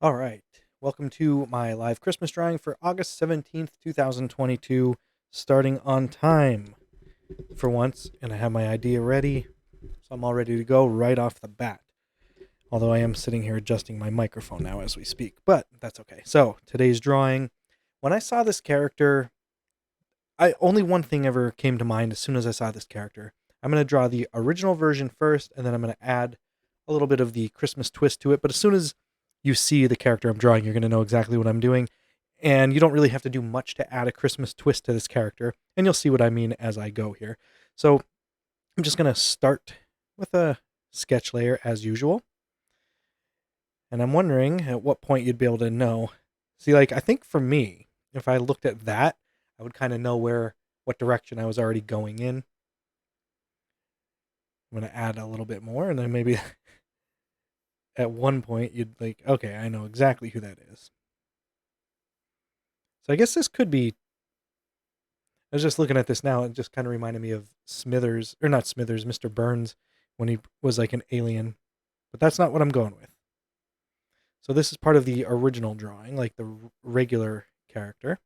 All right. Welcome to my live Christmas drawing for August 17th, 2022, starting on time for once. And I have my idea ready, so I'm all ready to go right off the bat. Although I am sitting here adjusting my microphone now as we speak, but that's okay. So, today's drawing, when I saw this character, I only one thing ever came to mind as soon as I saw this character. I'm going to draw the original version first, and then I'm going to add a little bit of the Christmas twist to it. But as soon as you see the character I'm drawing, you're going to know exactly what I'm doing. And you don't really have to do much to add a Christmas twist to this character. And you'll see what I mean as I go here. So I'm just going to start with a sketch layer as usual. And I'm wondering at what point you'd be able to know. See, like, I think for me, if I looked at that, I would kind of know what direction I was already going in. I'm going to add a little bit more, and then maybe at one point you'd like, okay, I know exactly who that is. So I guess this could be. I was just looking at this now, it just kind of reminded me of Smithers, or not Smithers, Mr. Burns, when he was like an alien. But that's not what I'm going with. So this is part of the original drawing, like the regular character.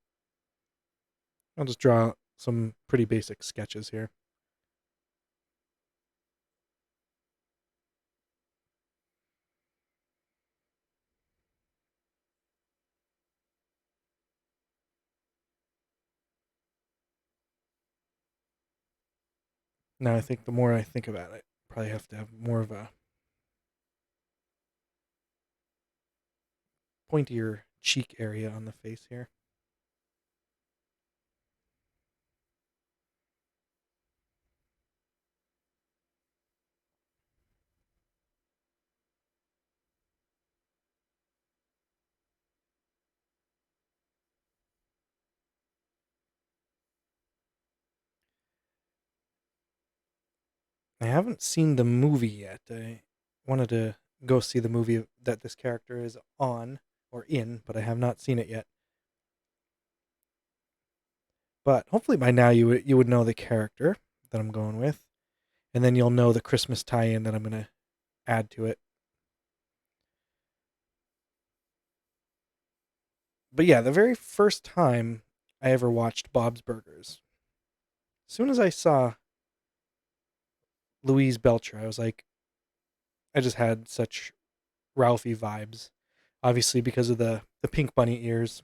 I'll just draw some pretty basic sketches here. Now I think the more I think about it, probably have to have more of a pointier cheek area on the face here. I haven't seen the movie yet. I wanted to go see the movie that this character is on or in, but I have not seen it yet. But hopefully by now you would know the character that I'm going with, and then you'll know the Christmas tie-in that I'm going to add to it. But yeah, the very first time I ever watched Bob's Burgers, as soon as I saw Louise Belcher, I was like, I just had such Ralphie vibes. Obviously because of the pink bunny ears.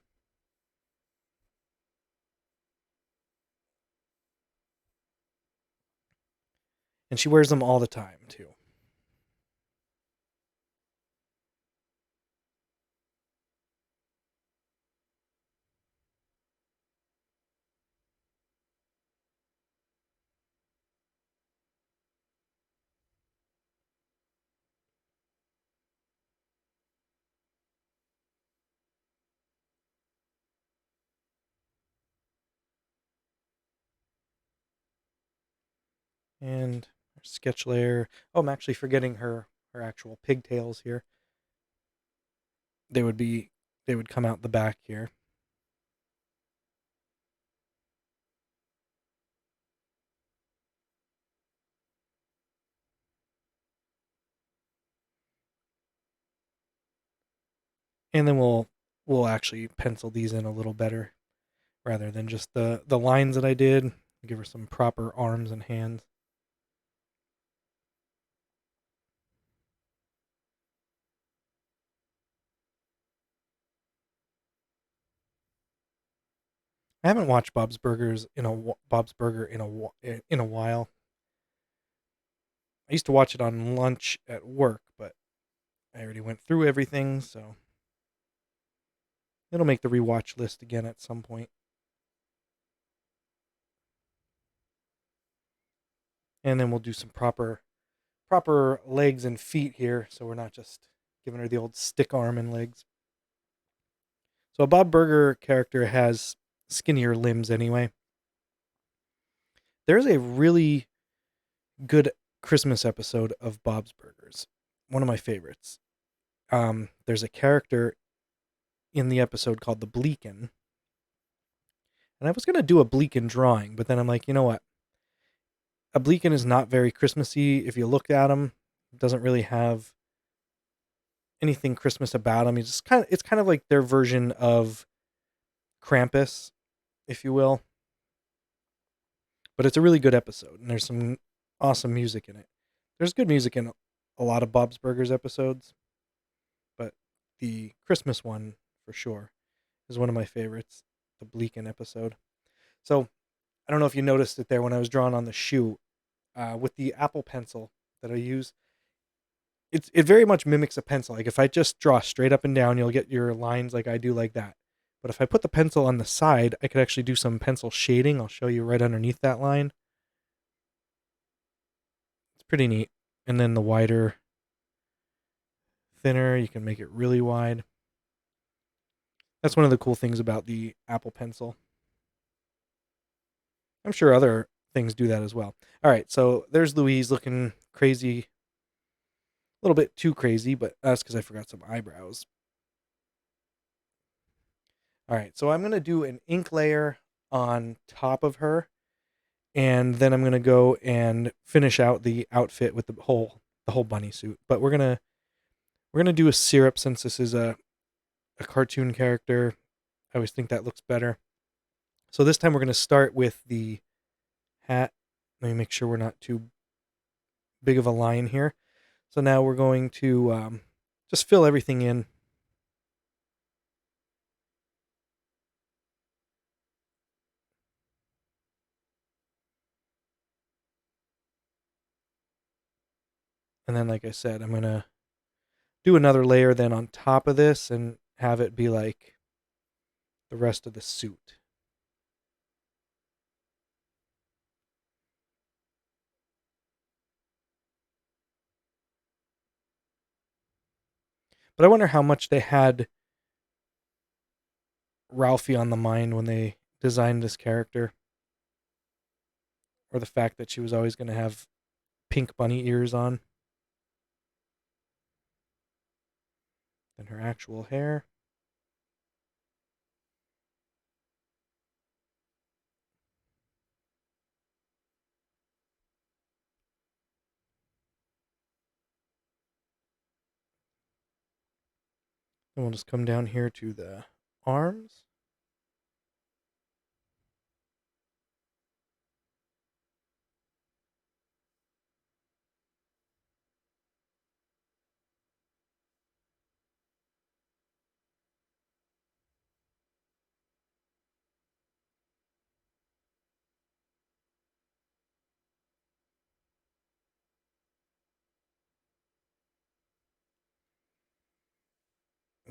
And she wears them all the time too. And her sketch layer. Oh, I'm actually forgetting her actual pigtails here. They would be they would come out the back here. And then we'll actually pencil these in a little better rather than just the lines that I did. Give her some proper arms and hands. I haven't watched Bob's Burger in a while. I used to watch it on lunch at work, but I already went through everything, so it'll make the rewatch list again at some point. And then we'll do some proper legs and feet here, so we're not just giving her the old stick arm and legs. So a Bob Burger character has skinnier limbs anyway. There's a really good Christmas episode of Bob's Burgers. One of my favorites. There's a character in the episode called the Bleakin. And I was going to do a Bleakin drawing, but then I'm like, you know what? A Bleakin is not very Christmassy. If you look at him, it doesn't really have anything Christmas about him. It's kind of like their version of Krampus, if you will. But it's a really good episode, and there's some awesome music in it. There's good music in a lot of Bob's Burgers episodes, but the Christmas one for sure is one of my favorites, the Bleakin episode. So I don't know if you noticed it there when I was drawing on the shoe with the Apple Pencil that I use. It very much mimics a pencil. Like if I just draw straight up and down, you'll get your lines like I do like that. But if I put the pencil on the side, I could actually do some pencil shading. I'll show you right underneath that line. It's pretty neat. And then the wider, thinner, you can make it really wide. That's one of the cool things about the Apple Pencil. I'm sure other things do that as well. All right, so there's Louise looking crazy, a little bit too crazy, but that's because I forgot some eyebrows. All right, so I'm going to do an ink layer on top of her, and then I'm going to go and finish out the outfit with the whole bunny suit. But we're gonna do a syrup since this is a cartoon character. I always think that looks better. So this time we're going to start with the hat. Let me make sure we're not too big of a line here. So now we're going to just fill everything in. And then, like I said, I'm going to do another layer then on top of this and have it be like the rest of the suit. But I wonder how much they had Ralphie on the mind when they designed this character. Or the fact that she was always going to have pink bunny ears on. Then her actual hair. And we'll just come down here to the arms.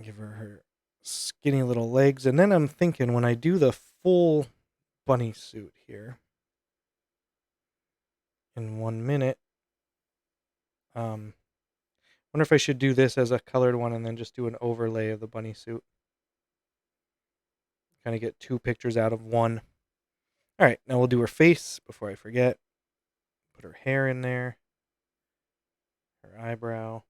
Give her skinny little legs. And then I'm thinking when I do the full bunny suit here in 1 minute, wonder if I should do this as a colored one and then just do an overlay of the bunny suit. Kind of get two pictures out of one. All right, now we'll do her face before I forget. Put her hair in there, her eyebrow.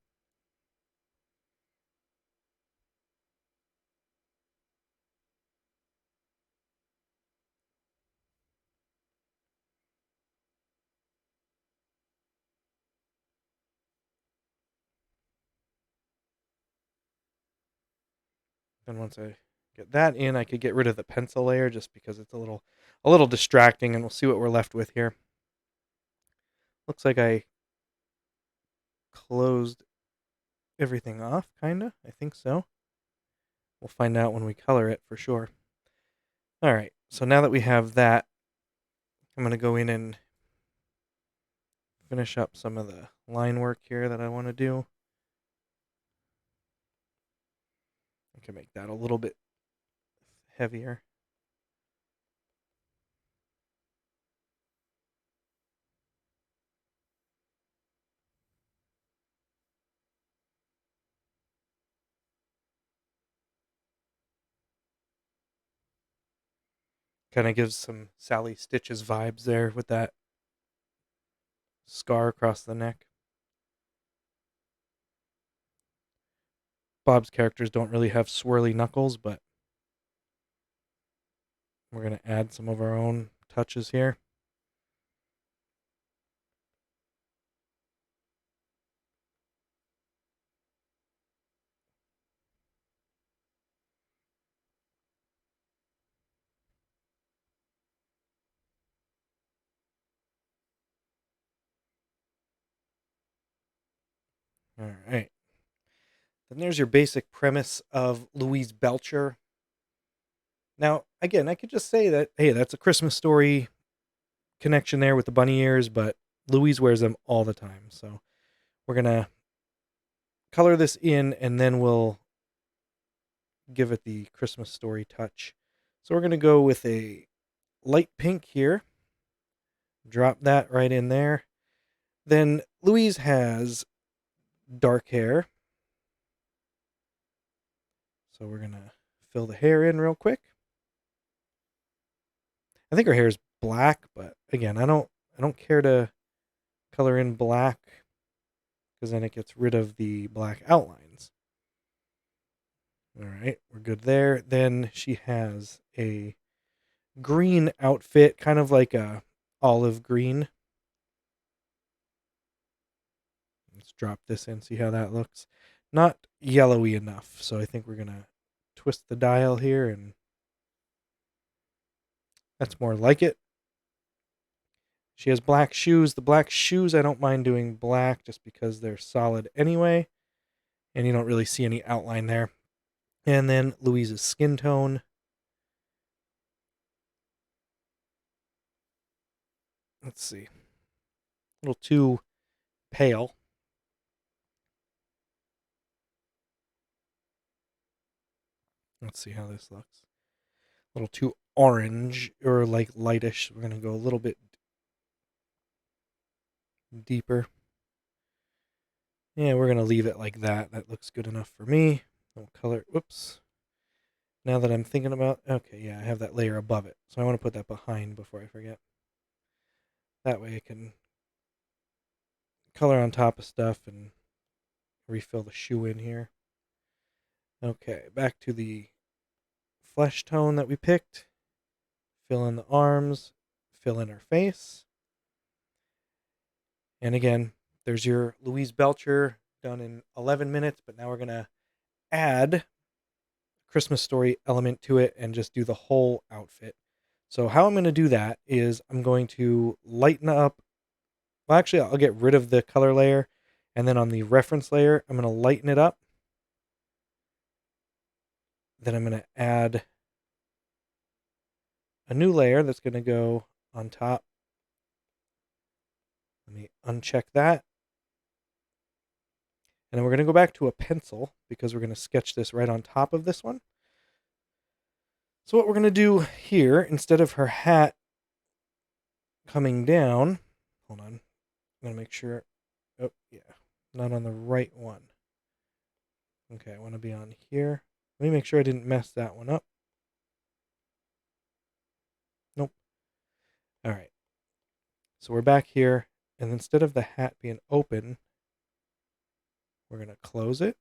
Then once I get that in, I could get rid of the pencil layer just because it's a little distracting, and we'll see what we're left with here. Looks like I closed everything off, kinda. I think so. We'll find out when we color it for sure. All right, so now that we have that, I'm going to go in and finish up some of the line work here that I want to do. I can make that a little bit heavier. Kind of gives some Sally Stitches vibes there with that scar across the neck. Bob's characters don't really have swirly knuckles, but we're going to add some of our own touches here. All right. Then there's your basic premise of Louise Belcher. Now, again, I could just say that, hey, that's a Christmas Story connection there with the bunny ears, but Louise wears them all the time. So we're going to color this in and then we'll give it the Christmas Story touch. So we're going to go with a light pink here. Drop that right in there. Then Louise has dark hair. So we're going to fill the hair in real quick. I think her hair is black, but again, I don't care to color in black because then it gets rid of the black outlines. All right, we're good there. Then she has a green outfit, kind of like a olive green. Let's drop this in, see how that looks. Not yellowy enough, so I think we're gonna twist the dial here, and that's more like it. She has black shoes. The black shoes, I don't mind doing black just because they're solid anyway, and you don't really see any outline there. And then Louise's skin tone. Let's see. A little too pale. Let's see how this looks. A little too orange or like lightish. We're going to go a little bit deeper. Yeah, we're going to leave it like that. That looks good enough for me. I'll color. Whoops. Now that I'm thinking about. Okay, yeah, I have that layer above it. So I want to put that behind before I forget. That way I can color on top of stuff and refill the shoe in here. Okay, back to the flesh tone that we picked. Fill in the arms, fill in her face. And again, there's your Louise Belcher done in 11 minutes, but now we're going to add a Christmas Story element to it and just do the whole outfit. So how I'm going to do that is I'm going to lighten up. Well, actually, I'll get rid of the color layer. And then on the reference layer, I'm going to lighten it up. Then I'm going to add a new layer that's going to go on top. Let me uncheck that. And then we're going to go back to a pencil because we're going to sketch this right on top of this one. So what we're going to do here, instead of her hat coming down, hold on, I'm going to make sure, oh yeah, not on the right one. Okay, I want to be on here. Let me make sure I didn't mess that one up. Nope. All right. So we're back here, and instead of the hat being open, we're going to close it.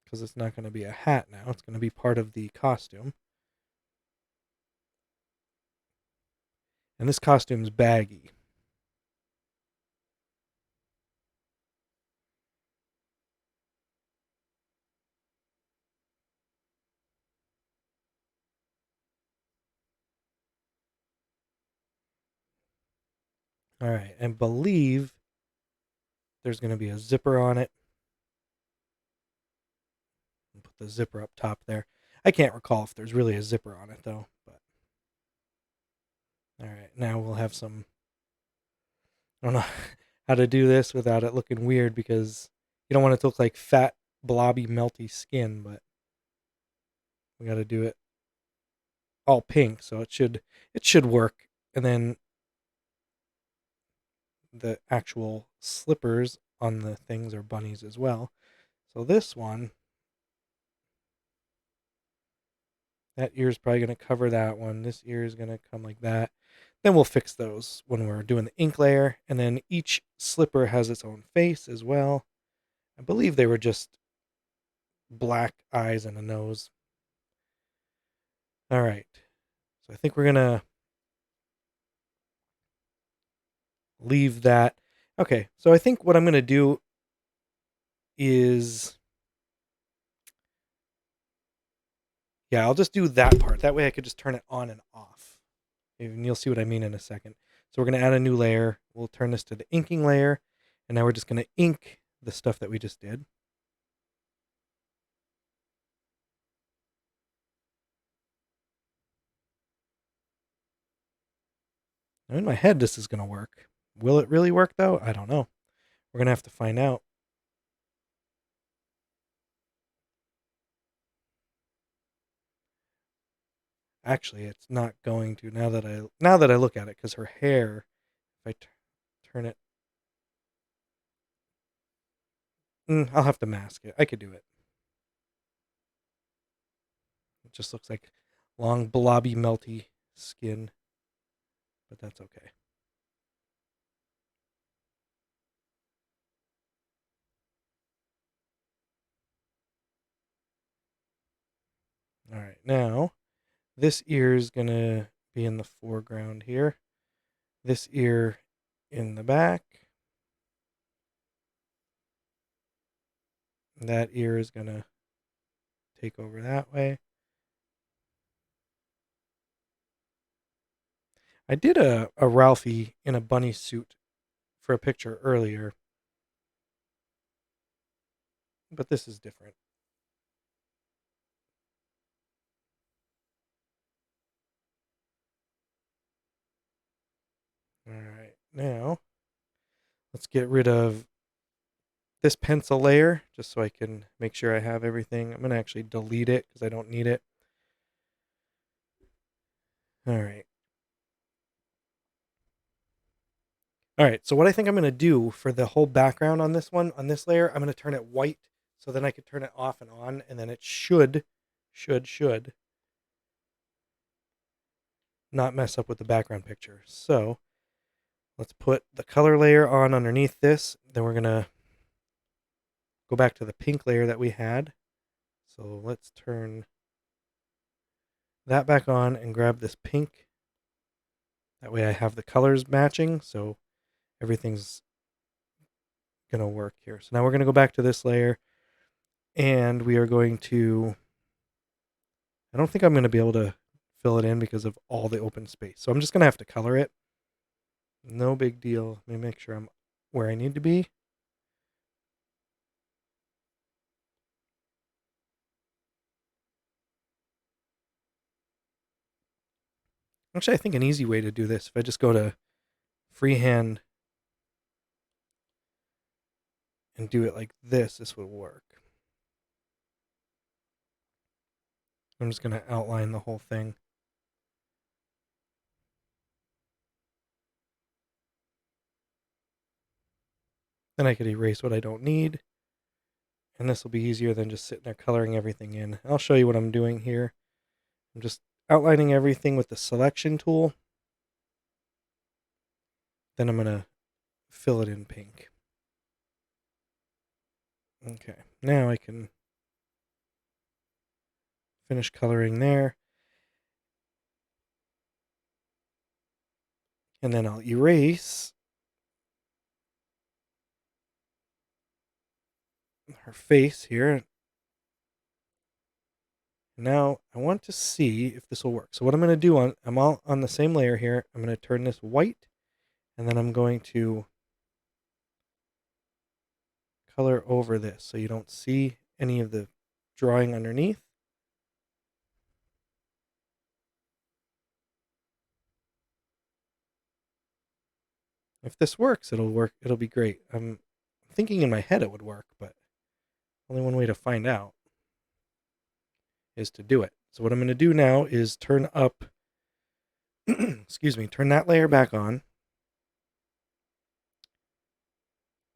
Because it's not going to be a hat now. It's going to be part of the costume. And this costume's baggy. All right, and believe there's going to be a zipper on it. I'll put the zipper up top there. I can't recall if there's really a zipper on it though. But all right, now we'll have some. I don't know how to do this without it looking weird because you don't want it to look like fat, blobby, melty skin. But we got to do it all pink, so it should work. And then the actual slippers on the things are bunnies as well. So this one, that ear is probably going to cover that one. This ear is going to come like that. Then we'll fix those when we're doing the ink layer. And then each slipper has its own face as well. I believe they were just black eyes and a nose. All right. So I think we're going to leave that. Okay. So I think what I'm going to do is, yeah, I'll just do that part. That way I could just turn it on and off. And you'll see what I mean in a second. So we're going to add a new layer. We'll turn this to the inking layer. And now we're just going to ink the stuff that we just did. Now in my head, this is going to work. Will it really work, though? I don't know. We're going to have to find out. Actually, it's not going to now that I look at it, because her hair, if I turn it, I'll have to mask it. I could do it. It just looks like long, blobby, melty skin, but that's okay. All right, now this ear is gonna be in the foreground here. This ear in the back. That ear is gonna take over that way. I did a Ralphie in a bunny suit for a picture earlier, but this is different. All right, now let's get rid of this pencil layer just so I can make sure I have everything. I'm going to actually delete it because I don't need it. All right. All right, so what I think I'm going to do for the whole background on this one, on this layer, I'm going to turn it white so then I can turn it off and on, and then it should not mess up with the background picture. So let's put the color layer on underneath this. Then we're going to go back to the pink layer that we had. So let's turn that back on and grab this pink. That way I have the colors matching, so everything's going to work here. So now we're going to go back to this layer, and we are going to, I don't think I'm going to be able to fill it in because of all the open space. So I'm just going to have to color it. No big deal. Let me make sure I'm where I need to be. Actually, I think an easy way to do this, if I just go to freehand and do it like this would work. I'm just going to outline the whole thing. Then I could erase what I don't need. And this will be easier than just sitting there coloring everything in. I'll show you what I'm doing here. I'm just outlining everything with the selection tool. Then I'm going to fill it in pink. Okay, now I can finish coloring there. And then I'll erase her face here. Now I want to see if this will work. So what I'm going to do, I'm all on the same layer here. I'm going to turn this white, and then I'm going to color over this so you don't see any of the drawing underneath. If this works, it'll work. It'll be great. I'm thinking in my head it would work, but only one way to find out is to do it. So what I'm going to do now is turn up, excuse me, turn that layer back on.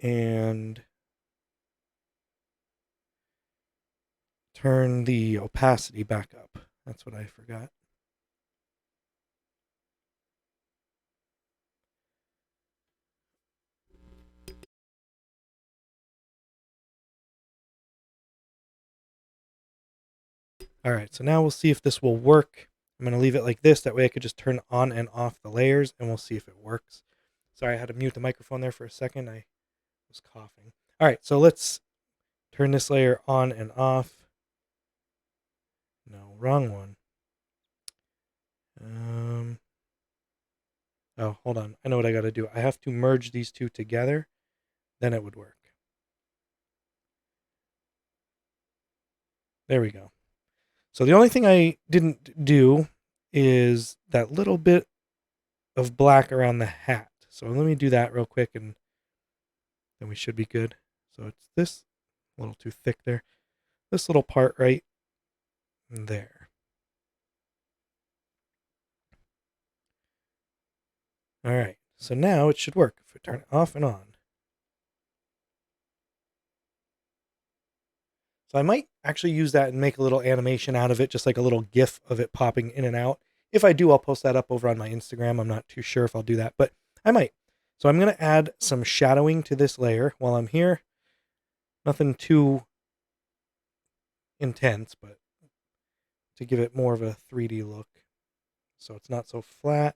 And turn the opacity back up. That's what I forgot. All right, so now we'll see if this will work. I'm going to leave it like this. That way I could just turn on and off the layers, and we'll see if it works. Sorry, I had to mute the microphone there for a second. I was coughing. All right, so let's turn this layer on and off. No, wrong one. Oh, hold on. I know what I got to do. I have to merge these two together. Then it would work. There we go. So the only thing I didn't do is that little bit of black around the hat. So let me do that real quick and then we should be good. So it's this, a little too thick there. This little part right there. All right. So now it should work if we turn it off and on. So I might actually use that and make a little animation out of it, just like a little GIF of it popping in and out. If I do, I'll post that up over on my Instagram. I'm not too sure if I'll do that, but I might. So I'm going to add some shadowing to this layer while I'm here. Nothing too intense, but to give it more of a 3D look. So it's not so flat.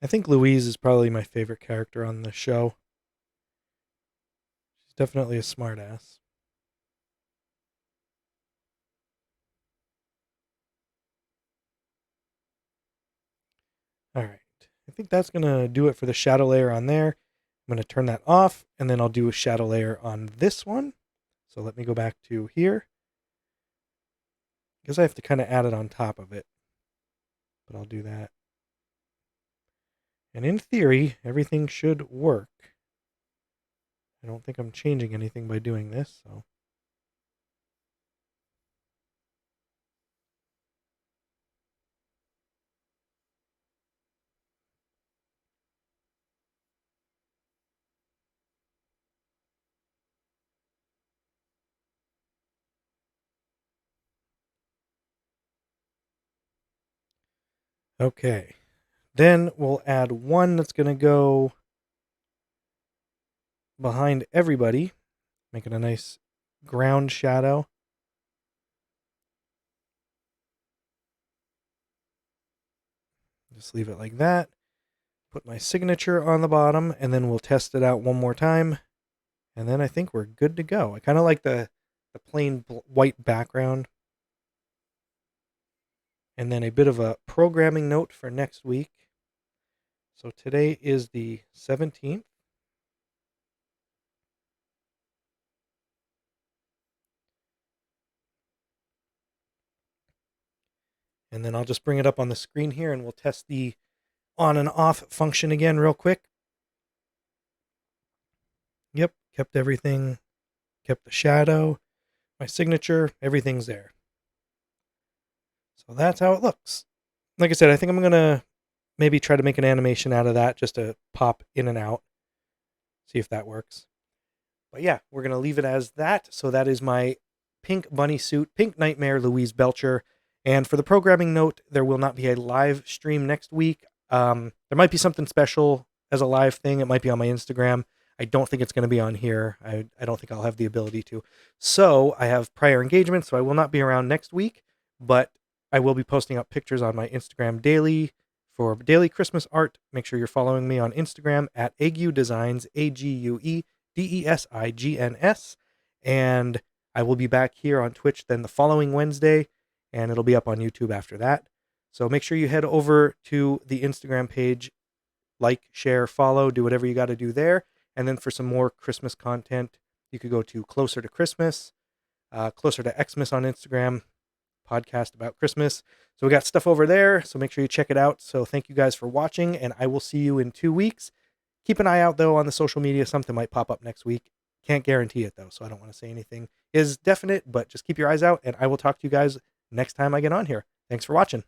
I think Louise is probably my favorite character on the show. She's definitely a smartass. All right. I think that's going to do it for the shadow layer on there. I'm going to turn that off, and then I'll do a shadow layer on this one. So let me go back to here. Because I have to kind of add it on top of it. But I'll do that. And in theory, everything should work. I don't think I'm changing anything by doing this, so. Okay. Then we'll add one that's going to go behind everybody, making a nice ground shadow. Just leave it like that. Put my signature on the bottom, and then we'll test it out one more time. And then I think we're good to go. I kind of like the plain white background. And then a bit of a programming note for next week. So today is the 17th. And then I'll just bring it up on the screen here and we'll test the on and off function again real quick. Yep, kept everything, kept the shadow, my signature, everything's there. So that's how it looks. Like I said, I think I'm going to maybe try to make an animation out of that just to pop in and out. See if that works. But yeah, we're going to leave it as that. So that is my pink bunny suit, Pink Nightmare Louise Belcher. And for the programming note, there will not be a live stream next week. There might be something special as a live thing. It might be on my Instagram. I don't think it's going to be on here. I don't think I'll have the ability to. So I have prior engagement, so I will not be around next week. But I will be posting up pictures on my Instagram daily for daily Christmas art. Make sure you're following me on Instagram at Ague Designs, AGUE DESIGNS. And I will be back here on Twitch then the following Wednesday, and it'll be up on YouTube after that. So make sure you head over to the Instagram page, like, share, follow, do whatever you got to do there. And then for some more Christmas content, you could go to Closer to Christmas, Closer to Xmas on Instagram, podcast about Christmas. So we got stuff over there, so make sure you check it out. So thank you guys for watching, and I will see you in 2 weeks. Keep an eye out, though, on the social media. Something might pop up next week. Can't guarantee it, though, so I don't want to say anything is definite, but just keep your eyes out, and I will talk to you guys next time I get on here. Thanks for watching.